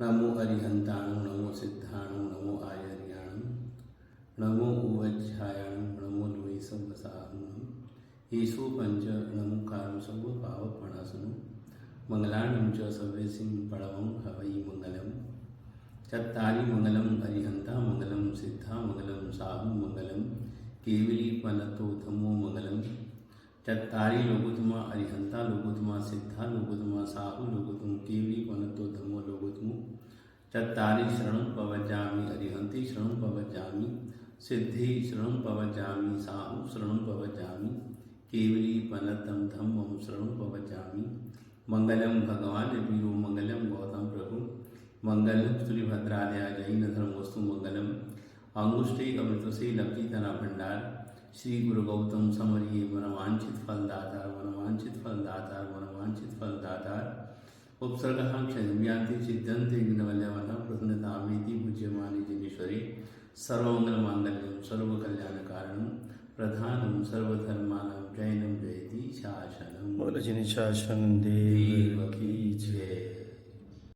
नमो अरिहंताणं नमो सिद्धाणं नमो आयर्याणं नमो उवज्झायाणं नमो द्वैसवसाहनं येषु पंच नमो कारुं सर्वपावपणासनं मंगलानं च सर्वेसिं पणवं हवै मंगलम् चत्तारि मंगलम अरिहंता मंगलम सिद्धा मंगलम साहु मंगलम केवली पनतो धम्मो मंगलम चत्तारि लोकोत्तमा अरिहंता लोकोत्तमा सिद्धा लोकोत्तमा साहु लोकोत्तम केवली पनतो धम्मो लोकोत्तमो चत्तारि शरणं पवज्जामि अरिहंति शरणं पवज्जामि सिद्धि शरणं पवज्जामि साहु शरणं पवज्जामि केवली पनतं धम्मं शरणं पवज्जामि मंगलम भगवान वीरो मंगलम गौतम प्रभु मंगलम सूर्यभद्रालया जैन धर्मोस्तु मंगलम अंगुष्ठे अमृतसे लब्धिधना भंडार श्री गुरु गौतम समरिये मनवांछित फलदातार मनवांछित फलदातार मनवांछित फलदातार उपसर्गः क्षयम्यान्ति सिद्धन्ति विघ्नवल्लभः प्रसन्नतामेति पूज्यमाने जनेश्वरे सर्वमंगलमांगल्यं सर्वकल्याणकारणं प्रधानं सर्वधर्माणां जैनं जयति शासनं। बोलो जिन शासन देव की जय।